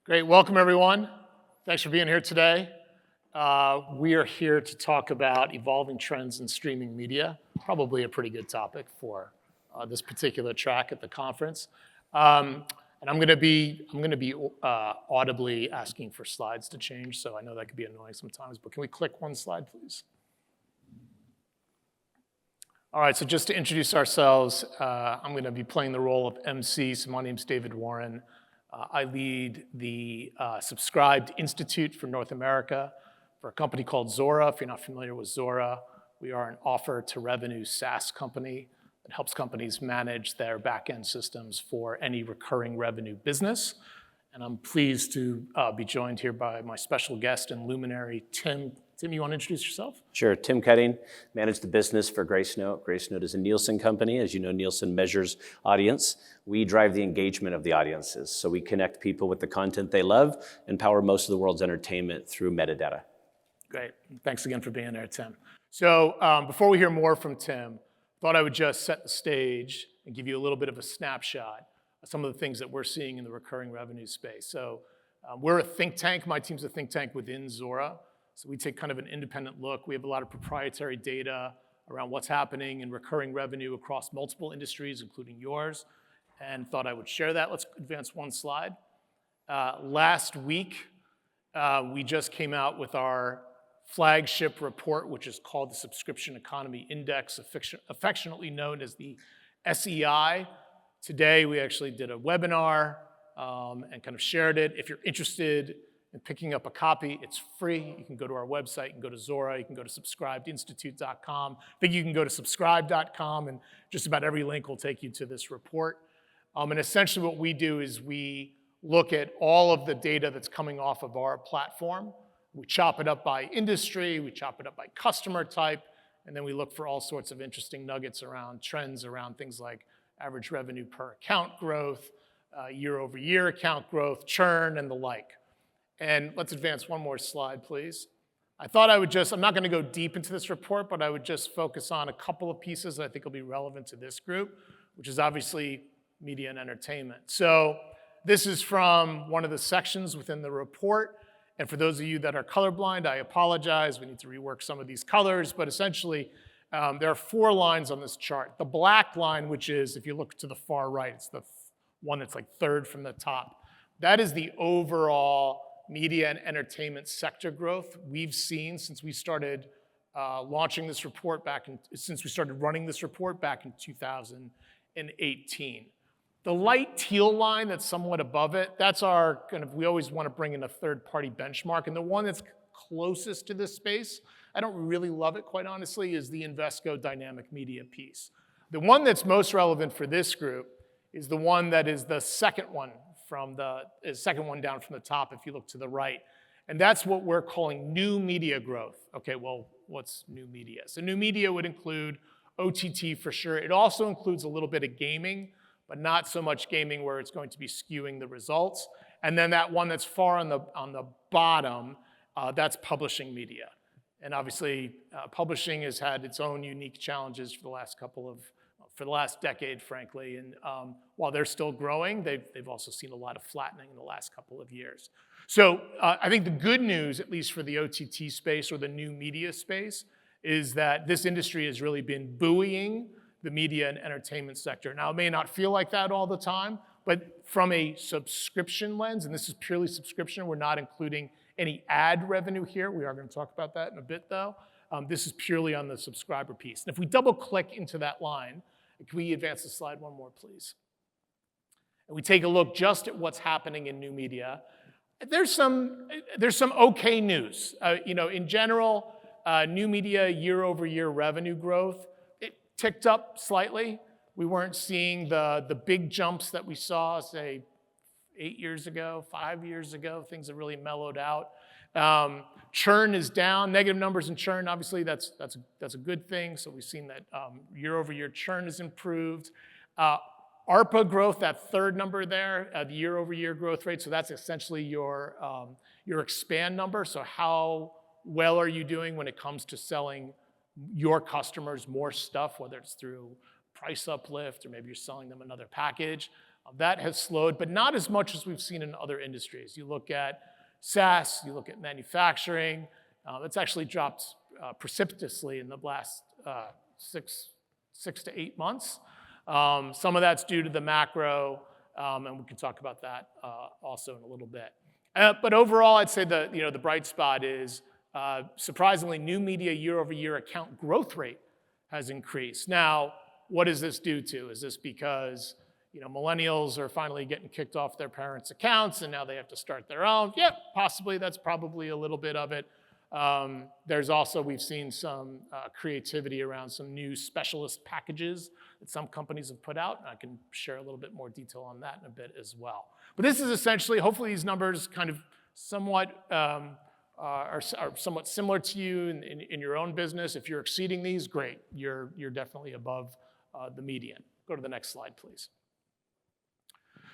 Great, welcome everyone. Thanks for being here today. We are here to talk about evolving trends in streaming media, probably a pretty good topic for this particular track at the conference. And I'm going to be audibly asking for slides to change, so I know that could be annoying sometimes, but can we click one slide, please? All right, so just to introduce ourselves, I'm going to be playing the role of MC, so my name's David Warren. I lead the Subscribed Institute for North America for a company called Zora. If you're not familiar with Zora, we are an offer-to-revenue SaaS company that helps companies manage their back-end systems for any recurring revenue business. And I'm pleased to be joined here by my special guest and luminary, Tim. Tim, you want to introduce yourself? Sure. Tim Cutting, manage the business for Gracenote. Gracenote is a Nielsen company. As you know, Nielsen measures audience. We drive the engagement of the audiences. So we connect people with the content they love and power most of the world's entertainment through metadata. Great. Thanks again for being there, Tim. So before we hear more from Tim, I thought I would just set the stage and give you a little bit of a snapshot of some of the things that we're seeing in the recurring revenue space. So we're a think tank. My team's a think tank within Zora. So we take kind of an independent look. We have a lot of proprietary data around what's happening in recurring revenue across multiple industries, including yours, and thought I would share that. Let's advance one slide. Last week, we just came out with our flagship report, which is called the Subscription Economy Index, affectionately known as the SEI. Today, we actually did a webinar and kind of shared it. If you're interested in picking up a copy, it's free. You can go to our website, you can go to Zora, you can go to subscribedinstitute.com. I think you can go to subscribe.com, and just about every link will take you to this report. And essentially what we do is we look at all of the data that's coming off of our platform. We chop it up by industry, we chop it up by customer type, and then we look for all sorts of interesting nuggets around trends around things like average revenue per account growth, year-over-year account growth, churn, and the like. And let's advance one more slide, please. I thought I would I'm not going to go deep into this report, but I would just focus on a couple of pieces that I think will be relevant to this group, which is obviously media and entertainment. So this is from one of the sections within the report. And for those of you that are colorblind, I apologize. We need to rework some of these colors. But essentially, there are 4 lines on this chart. The black line, which is, if you look to the far right, it's the one that's like third from the top. That is the overall media and entertainment sector growth we've seen since we started launching this report since we started running this report back in 2018. The light teal line that's somewhat above it, that's our we always want to bring in a third-party benchmark, and the one that's closest to this space, I don't really love it, quite honestly, is the Invesco dynamic media piece. The one that's most relevant for this group is the one that is the second one down from the top if you look to the right. And that's what we're calling new media growth. Okay, well, what's new media? So new media would include OTT for sure. It also includes a little bit of gaming, but not so much gaming where it's going to be skewing the results. And then that one that's far on the bottom, that's publishing media. And obviously, publishing has had its own unique challenges for the last decade, frankly. And while they're still growing, they've also seen a lot of flattening in the last couple of years. So I think the good news, at least for the OTT space or the new media space, is that this industry has really been buoying the media and entertainment sector. Now, it may not feel like that all the time, but from a subscription lens, and this is purely subscription, we're not including any ad revenue here. We are going to talk about that in a bit, though. This is purely on the subscriber piece. And if we double-click into that line, can we advance the slide one more, please? And we take a look just at what's happening in new media. There's some okay news. In general, new media year-over-year revenue growth, it ticked up slightly. We weren't seeing the big jumps that we saw, say, 8 years ago, 5 years ago. Things have really mellowed out. Churn is down, negative numbers in churn, obviously that's a good thing. So we've seen that year-over-year churn has improved. ARPA growth, that third number there, the year-over-year growth rate, so that's essentially your expand number. So how well are you doing when it comes to selling your customers more stuff, whether it's through price uplift or maybe you're selling them another package. That has slowed, but not as much as we've seen in other industries. You look at SaaS, you look at manufacturing, it's actually dropped precipitously in the last 6 to 8 months. Some of that's due to the macro, and we can talk about that also in a little bit. But overall, I'd say the bright spot is surprisingly, new media year-over-year account growth rate has increased. Now, what does this due to? Is this because millennials are finally getting kicked off their parents' accounts and now they have to start their own? Yep, possibly. That's probably a little bit of it. There's also, we've seen some creativity around some new specialist packages that some companies have put out. And I can share a little bit more detail on that in a bit as well. But this is essentially, hopefully these numbers kind of somewhat are somewhat similar to you in your own business. If you're exceeding these, great. You're definitely above the median. Go to the next slide, please.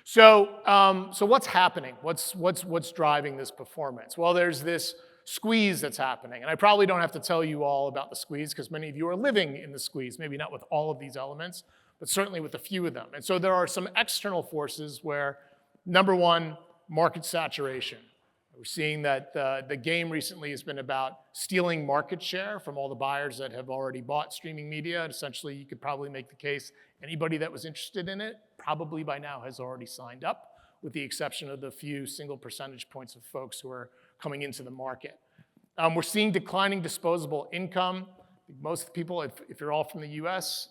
So what's happening? What's driving this performance? Well, there's this squeeze that's happening. And I probably don't have to tell you all about the squeeze because many of you are living in the squeeze, maybe not with all of these elements, but certainly with a few of them. And so there are some external forces where, number one, market saturation. We're seeing that the game recently has been about stealing market share from all the buyers that have already bought streaming media. And essentially, you could probably make the case anybody that was interested in it probably by now has already signed up, with the exception of the few single percentage points of folks who are coming into the market. We're seeing declining disposable income. Most people, if you're all from the US,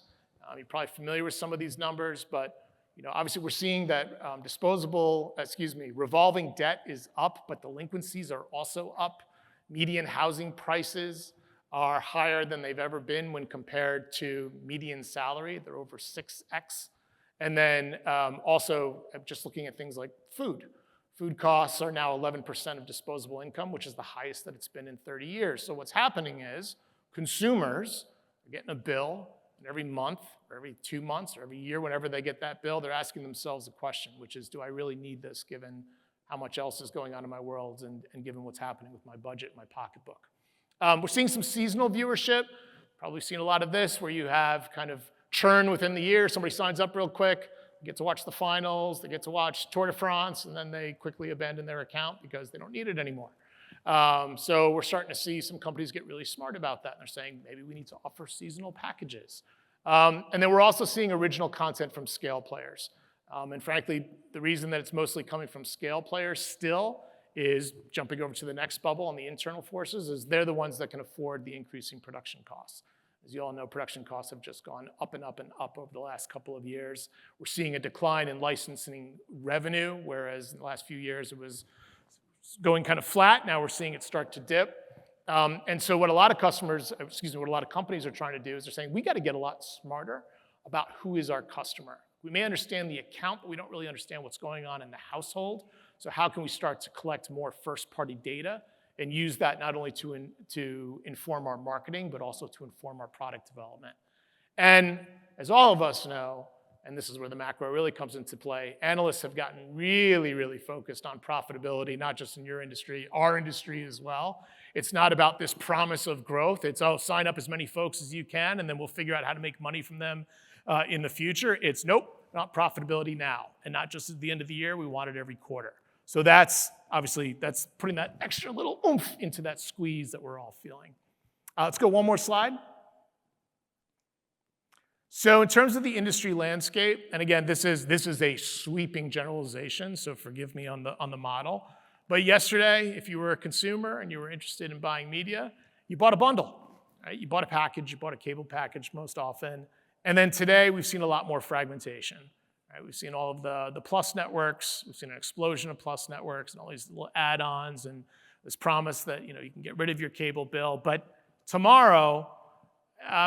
you're probably familiar with some of these numbers, but obviously we're seeing that revolving debt is up, but delinquencies are also up. Median housing prices are higher than they've ever been when compared to median salary. They're over 6x. And then also just looking at things like food. Food costs are now 11% of disposable income, which is the highest that it's been in 30 years. So what's happening is consumers are getting a bill, and every month, or every 2 months, or every year, whenever they get that bill, they're asking themselves a question, which is, do I really need this given how much else is going on in my world and given what's happening with my budget and my pocketbook? We're seeing some seasonal viewership. Probably seen a lot of this where you have kind of churn within the year. Somebody signs up real quick, they get to watch the finals, they get to watch Tour de France, and then they quickly abandon their account because they don't need it anymore. So we're starting to see some companies get really smart about that. And they're saying, maybe we need to offer seasonal packages. And then we're also seeing original content from scale players. And frankly, the reason that it's mostly coming from scale players still is, jumping over to the next bubble on the internal forces, is they're the ones that can afford the increasing production costs. As you all know, production costs have just gone up and up and up over the last couple of years. We're seeing a decline in licensing revenue, whereas in the last few years it was going kind of flat. Now we're seeing it start to dip. And so what a lot of companies are trying to do is they're saying, we got to get a lot smarter about who is our customer. We may understand the account, but we don't really understand what's going on in the household. So how can we start to collect more first-party data and use that not only to inform our marketing, but also to inform our product development? And as all of us know, and this is where the macro really comes into play, analysts have gotten really, really focused on profitability, not just in your industry, our industry as well. It's not about this promise of growth. It's, oh, sign up as many folks as you can, and then we'll figure out how to make money from them in the future. It's, nope, not profitability now. And not just at the end of the year, we want it every quarter. So that's putting that extra little oomph into that squeeze that we're all feeling. Let's go one more slide. So in terms of the industry landscape, and again, this is a sweeping generalization, so forgive me on the model. But yesterday, if you were a consumer and you were interested in buying media, you bought a bundle, right? You bought a package, you bought a cable package most often. And then today, we've seen a lot more fragmentation. Right? We've seen all of the plus networks. We've seen an explosion of plus networks and all these little add-ons and this promise that you can get rid of your cable bill. But tomorrow,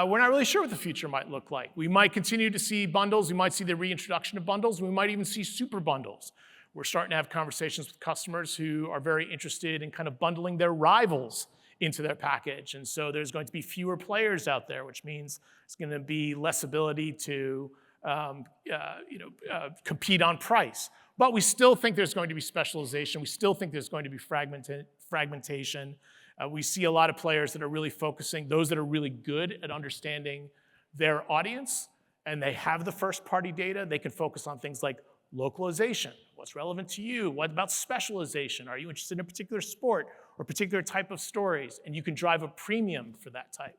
we're not really sure what the future might look like. We might continue to see bundles. We might see the reintroduction of bundles. We might even see super bundles. We're starting to have conversations with customers who are very interested in kind of bundling their rivals into their package. And so there's going to be fewer players out there, which means it's going to be less ability to compete on price. But we still think there's going to be specialization. We still think there's going to be fragmentation. We see a lot of players that are really focusing, those that are really good at understanding their audience, and they have the first-party data. They can focus on things like localization. What's relevant to you? What about specialization? Are you interested in a particular sport or particular type of stories? And you can drive a premium for that type.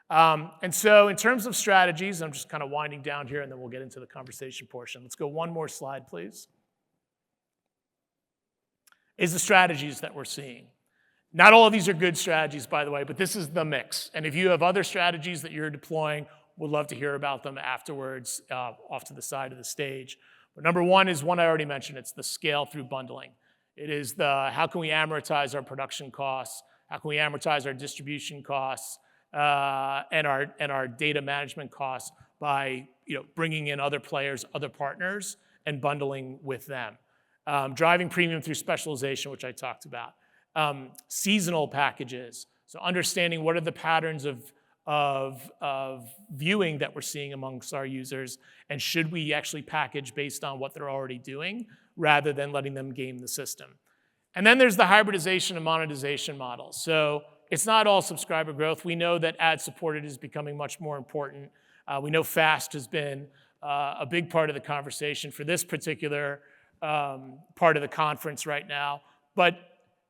And so in terms of strategies, I'm just kind of winding down here and then we'll get into the conversation portion. Let's go one more slide, please. Is the strategies that we're seeing. Not all of these are good strategies, by the way, but this is the mix. And if you have other strategies that you're deploying, we'd love to hear about them afterwards, off to the side of the stage. But number one is one I already mentioned. It's the scale through bundling. It is the how can we amortize our production costs? How can we amortize our distribution costs and our data management costs by bringing in other players, other partners, and bundling with them. Driving premium through specialization, which I talked about. Seasonal packages, so understanding what are the patterns of viewing that we're seeing amongst our users, and should we actually package based on what they're already doing rather than letting them game the system. And then there's the hybridization and monetization model. So it's not all subscriber growth. We know that ad-supported is becoming much more important. We know FAST has been a big part of the conversation for this particular part of the conference right now, but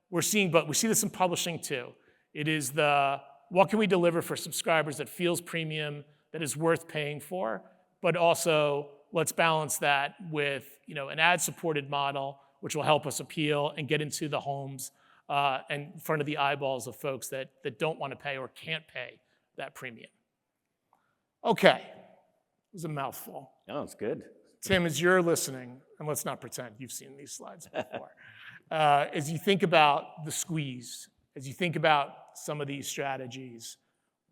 we see this in publishing too. It is what can we deliver for subscribers that feels premium, that is worth paying for, but also let's balance that with an ad-supported model, which will help us appeal and get into the homes and in front of the eyeballs of folks that don't want to pay or can't pay that premium. Okay, it was a mouthful. Oh, it's good. Tim, as you're listening, and let's not pretend you've seen these slides before, as you think about the squeeze, as you think about some of these strategies,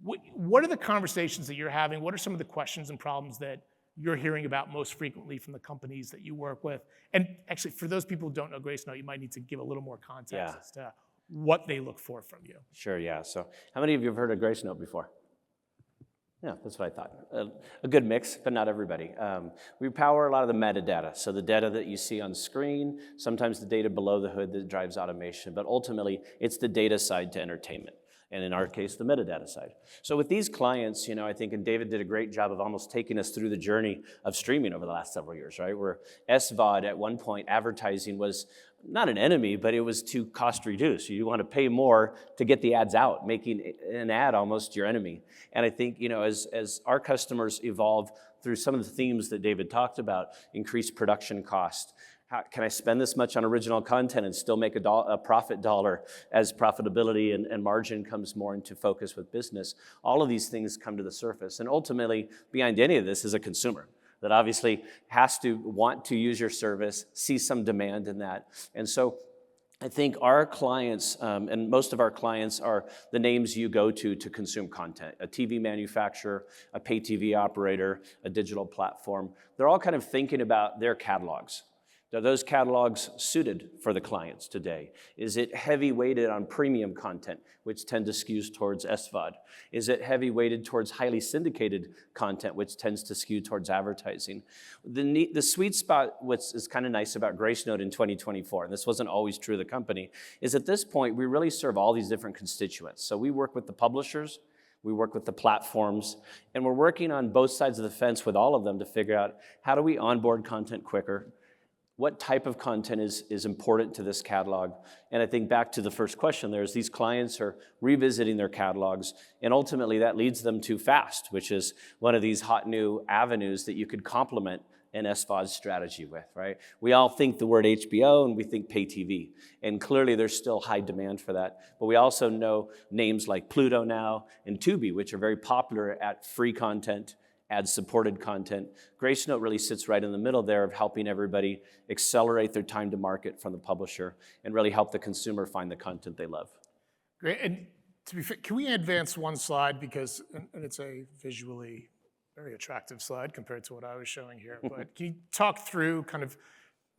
what are the conversations that you're having? What are some of the questions and problems that you're hearing about most frequently from the companies that you work with? And actually, for those people who don't know Gracenote, you might need to give a little more context as to what they look for from you. Sure, yeah. So how many of you have heard of Gracenote before? Yeah, that's what I thought. A good mix, but not everybody. We power a lot of the metadata. So the data that you see on screen, sometimes the data below the hood that drives automation, but ultimately it's the data side to entertainment. And in our case, the metadata side. So with these clients, I think, and David did a great job of almost taking us through the journey of streaming over the last several years, right? Where SVOD at one point, advertising was not an enemy, but it was to cost reduce. You want to pay more to get the ads out, making an ad almost your enemy. And I think, as our customers evolve through some of the themes that David talked about, increased production cost, how can I spend this much on original content and still make a profit dollar as profitability and margin comes more into focus with business? All of these things come to the surface. And ultimately, behind any of this is a consumer that obviously has to want to use your service, see some demand in that. And so I think our clients, and most of our clients are the names you go to consume content. A TV manufacturer, a pay TV operator, a digital platform. They're all kind of thinking about their catalogs. Are those catalogs suited for the clients today? Is it heavy weighted on premium content, which tend to skew towards SVOD? Is it heavy weighted towards highly syndicated content, which tends to skew towards advertising? The sweet spot, what is kind of nice about Gracenote in 2024, and this wasn't always true of the company, is at this point, we really serve all these different constituents. So we work with the publishers, we work with the platforms, and we're working on both sides of the fence with all of them to figure out how do we onboard content quicker, what type of content is important to this catalog. And I think back to the first question there is these clients are revisiting their catalogs, and ultimately that leads them to FAST, which is one of these hot new avenues that you could complement an SVOD strategy with, right? We all think the word HBO and we think pay TV, and clearly there's still high demand for that. But we also know names like Pluto now and Tubi, which are very popular at free content, ad-supported content. Gracenote really sits right in the middle there of helping everybody accelerate their time to market from the publisher and really help the consumer find the content they love. Great, and to be fair, can we advance one slide because, and it's a visually very attractive slide compared to what I was showing here, but can you talk through kind of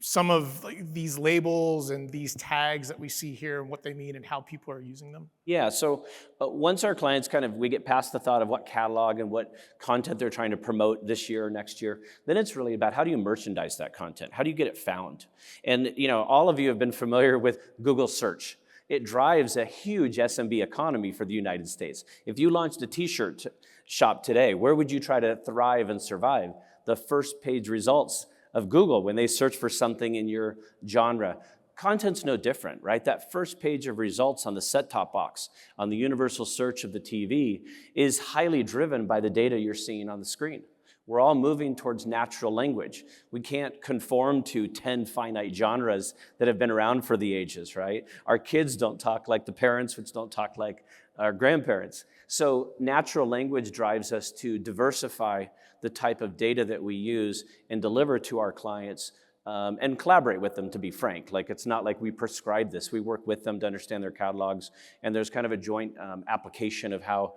some of these labels and these tags that we see here and what they mean and how people are using them? Yeah, so once our clients we get past the thought of what catalog and what content they're trying to promote this year or next year, then it's really about how do you merchandise that content? How do you get it found? And all of you have been familiar with Google search. It drives a huge SMB economy for the United States. If you launched a t-shirt shop today, where would you try to thrive and survive? The first page results of Google when they search for something in your genre. Content's no different, right? That first page of results on the set-top box, on the universal search of the TV, is highly driven by the data you're seeing on the screen. We're all moving towards natural language. We can't conform to 10 finite genres that have been around for the ages, right? Our kids don't talk like the parents, which don't talk like our grandparents. So natural language drives us to diversify the type of data that we use and deliver to our clients and collaborate with them, to be frank. Like, it's not like we prescribe this. We work with them to understand their catalogs, and there's kind of a joint application of how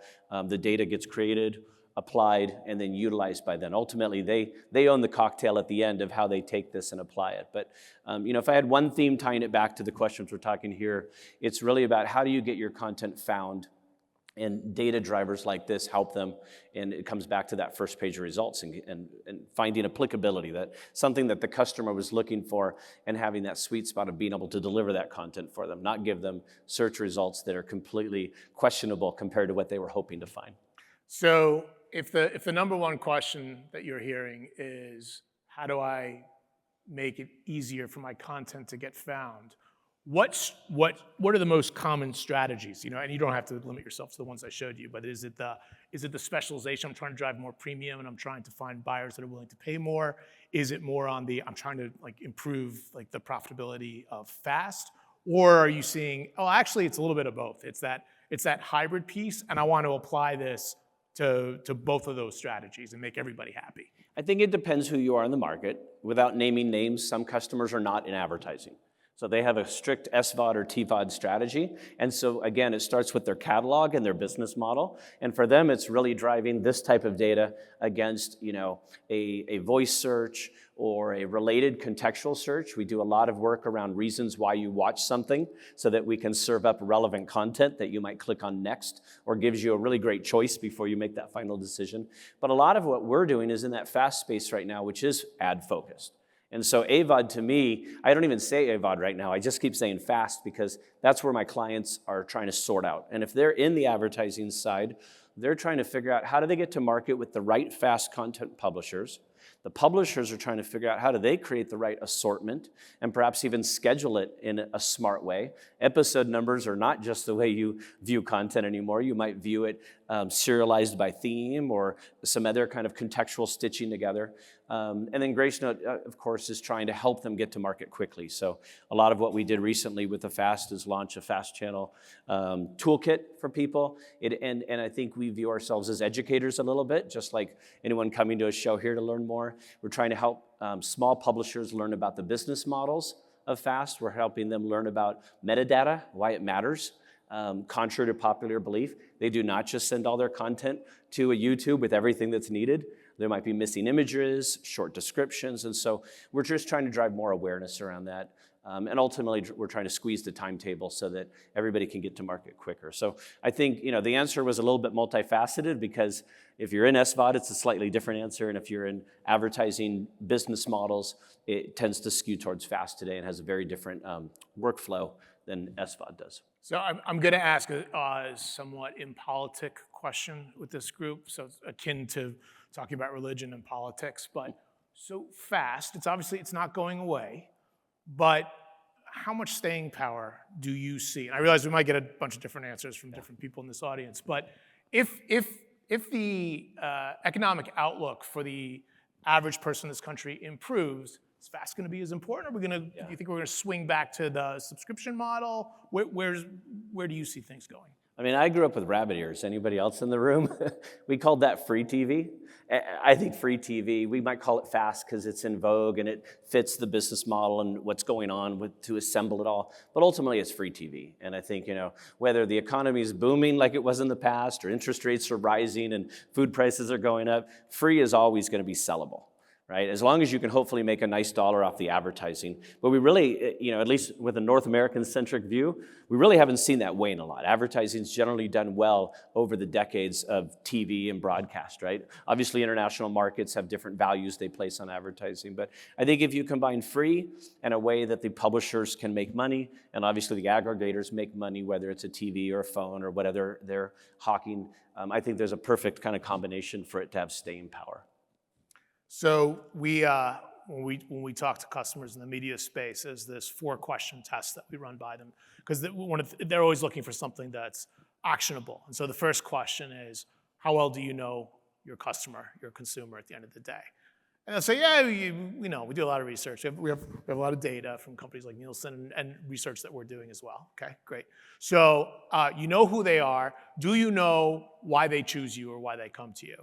the data gets created, applied, and then utilized by them. Ultimately, they own the cocktail at the end of how they take this and apply it. But if I had one theme tying it back to the questions we're talking here, it's really about how do you get your content found, and data drivers like this help them, and it comes back to that first page of results and finding applicability, that something that the customer was looking for, and having that sweet spot of being able to deliver that content for them, not give them search results that are completely questionable compared to what they were hoping to find. So if the number one question that you're hearing is, how do I make it easier for my content to get found? What are the most common strategies? And you don't have to limit yourself to the ones I showed you, but is it the specialization? I'm trying to drive more premium, and I'm trying to find buyers that are willing to pay more. Is it more on I'm trying to improve the profitability of fast? Or are you seeing, actually it's a little bit of both. It's that hybrid piece, and I want to apply this to both of those strategies and make everybody happy. I think it depends who you are in the market. Without naming names, some customers are not in advertising. So they have a strict SVOD or TVOD strategy. And so again, it starts with their catalog and their business model. And for them, it's really driving this type of data against, a voice search or a related contextual search. We do a lot of work around reasons why you watch something so that we can serve up relevant content that you might click on next, or gives you a really great choice before you make that final decision. But a lot of what we're doing is in that fast space right now, which is ad focused. And so AVOD, to me, I don't even say AVOD right now. I just keep saying fast because that's where my clients are trying to sort out. And if they're in the advertising side, they're trying to figure out how do they get to market with the right fast content publishers. The publishers are trying to figure out how do they create the right assortment and perhaps even schedule it in a smart way. Episode numbers are not just the way you view content anymore. You might view it serialized by theme or some other kind of contextual stitching together. And then Gracenote, of course, is trying to help them get to market quickly. So a lot of what we did recently with the Fast is launch a Fast Channel toolkit for people. And I think we view ourselves as educators a little bit, just like anyone coming to a show here to learn more. We're trying to help small publishers learn about the business models of Fast. We're helping them learn about metadata, why it matters. Contrary to popular belief, they do not just send all their content to a YouTube with everything that's needed. There might be missing images, short descriptions, and so we're just trying to drive more awareness around that. And ultimately, we're trying to squeeze the timetable so that everybody can get to market quicker. So I think the answer was a little bit multifaceted, because if you're in SVOD, it's a slightly different answer, and if you're in advertising business models, it tends to skew towards fast today and has a very different workflow than SVOD does. So I'm going to ask a somewhat impolitic question with this group, so it's akin to talking about religion and politics. But so fast, it's not going away, but how much staying power do you see? And I realize we might get a bunch of different answers from different people in this audience, but if the economic outlook for the average person in this country improves, is fast going to be as important? Do you think we're going to swing back to the subscription model? Where do you see things going? I mean, I grew up with rabbit ears. Anybody else in the room? We called that free TV. I think free TV, we might call it fast because it's in vogue and it fits the business model and what's going on to assemble it all. But ultimately, it's free TV. And I think, whether the economy is booming like it was in the past, or interest rates are rising and food prices are going up, free is always going to be sellable. Right? As long as you can hopefully make a nice dollar off the advertising. But we really, at least with a North American-centric view, we really haven't seen that wane a lot. Advertising's generally done well over the decades of TV and broadcast, right? Obviously, international markets have different values they place on advertising. But I think if you combine free and a way that the publishers can make money, and obviously the aggregators make money, whether it's a TV or a phone or whatever they're hawking, I think there's a perfect kind of combination for it to have staying power. So we when we talk to customers in the media space is this 4-question test that we run by them, because they're always looking for something that's actionable. And so the first question is, how well do you know your customer, your consumer at the end of the day? And they'll say, yeah, we do a lot of research. We have a lot of data from companies like Nielsen and research that we're doing as well. Okay, great. So you know who they are. Do you know why they choose you or why they come to you?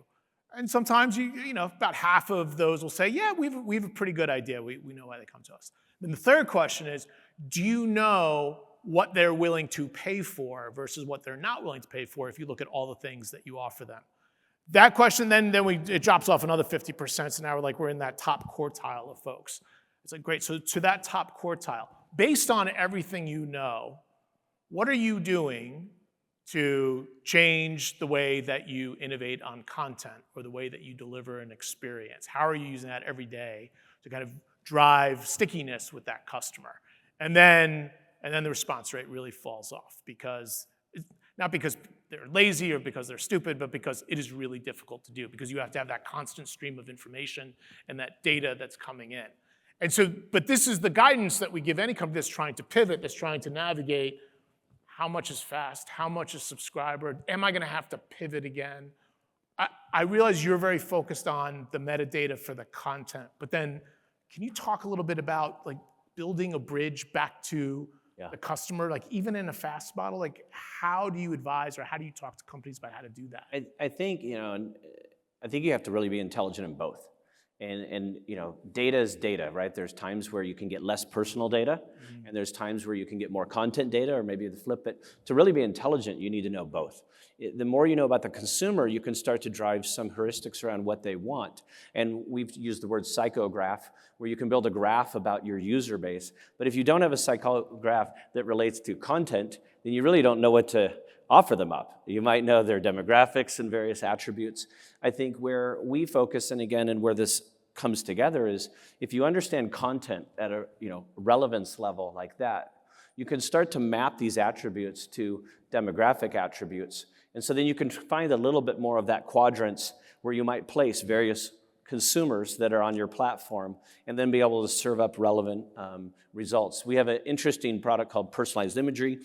And sometimes about half of those will say, yeah, we have a pretty good idea. We know why they come to us. Then the third question is, do you know what they're willing to pay for versus what they're not willing to pay for if you look at all the things that you offer them? That question, then it drops off another 50%, so now we're in that top quartile of folks. It's like, great, so to that top quartile, based on everything you know, what are you doing to change the way that you innovate on content or the way that you deliver an experience? How are you using that every day to kind of drive stickiness with that customer? And then the response rate really falls off, not because they're lazy or because they're stupid, but because it is really difficult to do, because you have to have that constant stream of information and that data that's coming in. And so, but this is the guidance that we give any company that's trying to pivot, that's trying to navigate how much is fast, how much is subscriber, am I gonna have to pivot again? I realize you're very focused on the metadata for the content, but then can you talk a little bit about building a bridge back to the customer, even in a fast model? How do you advise or how do you talk to companies about how to do that? I think you have to really be intelligent in both. And data is data, right? There's times where you can get less personal data, and there's times where you can get more content data, or maybe the flip it. To really be intelligent, you need to know both. The more you know about the consumer, you can start to drive some heuristics around what they want. And we've used the word psychograph, where you can build a graph about your user base. But if you don't have a psychograph that relates to content, then you really don't know what to offer them up. You might know their demographics and various attributes. I think where we focus, and where this comes together, is if you understand content at a relevance level like that, you can start to map these attributes to demographic attributes. And so then you can find a little bit more of that quadrants where you might place various consumers that are on your platform and then be able to serve up relevant results. We have an interesting product called personalized imagery.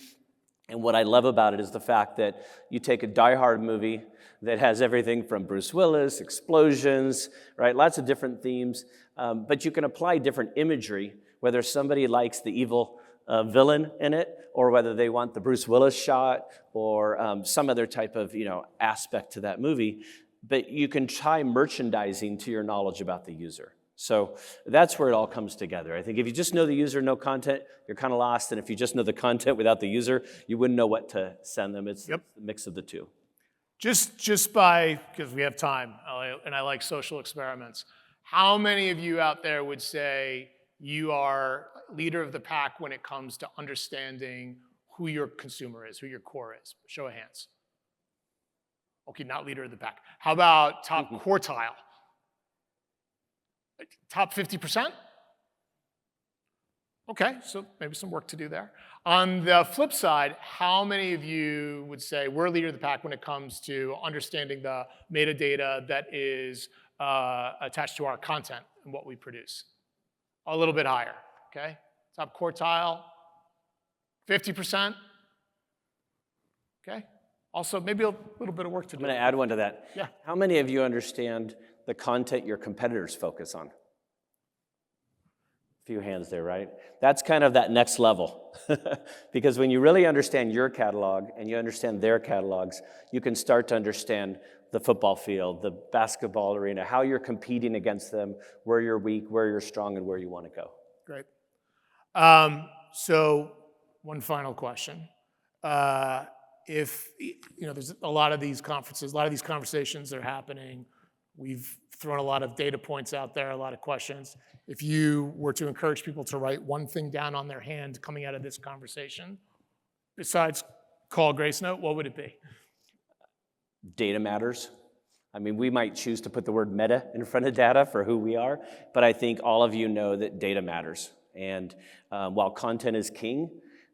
And what I love about it is the fact that you take a Die Hard movie that has everything from Bruce Willis, explosions, right? Lots of different themes. But you can apply different imagery, whether somebody likes the evil villain in it, or whether they want the Bruce Willis shot, or some other type of aspect to that movie. But you can tie merchandising to your knowledge about the user. So that's where it all comes together. I think if you just know the user, no content, you're kind of lost. And if you just know the content without the user, you wouldn't know what to send them. It's the mix of the two. Just because we have time, and I like social experiments, how many of you out there would say you are leader of the pack when it comes to understanding who your consumer is, who your core is? Show of hands. Okay, not leader of the pack. How about top quartile? Top 50%? Okay, so maybe some work to do there. On the flip side, how many of you would say we're leader of the pack when it comes to understanding the metadata that is attached to our content and what we produce? A little bit higher, okay? Top quartile, 50%? Okay. Also, maybe a little bit of work to do. I'm going to add one to that. Yeah. How many of you understand the content your competitors focus on? A few hands there, right? That's kind of that next level. Because when you really understand your catalog and you understand their catalogs, you can start to understand the football field, the basketball arena, how you're competing against them, where you're weak, where you're strong, and where you want to go. Great. So one final question. If there's a lot of these conferences, a lot of these conversations are happening. We've thrown a lot of data points out there, a lot of questions. If you were to encourage people to write one thing down on their hand coming out of this conversation, besides call Gracenote, what would it be? Data matters. I mean, we might choose to put the word meta in front of data for who we are, but I think all of you know that data matters. And while content is king,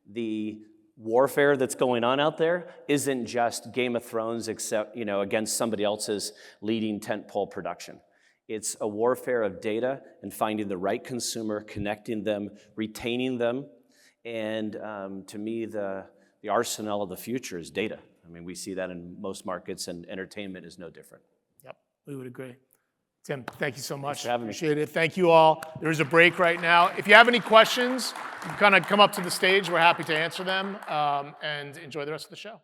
the warfare that's going on out there isn't just Game of Thrones except, against somebody else's leading tentpole production. It's a warfare of data and finding the right consumer, connecting them, retaining them. And to me, the arsenal of the future is data. I mean, we see that in most markets, and entertainment is no different. Yep, we would agree. Tim, thank you so much. Thanks for having me. Appreciate it. Thank you all. There's a break right now. If you have any questions, you can kind of come up to the stage. We're happy to answer them, and enjoy the rest of the show.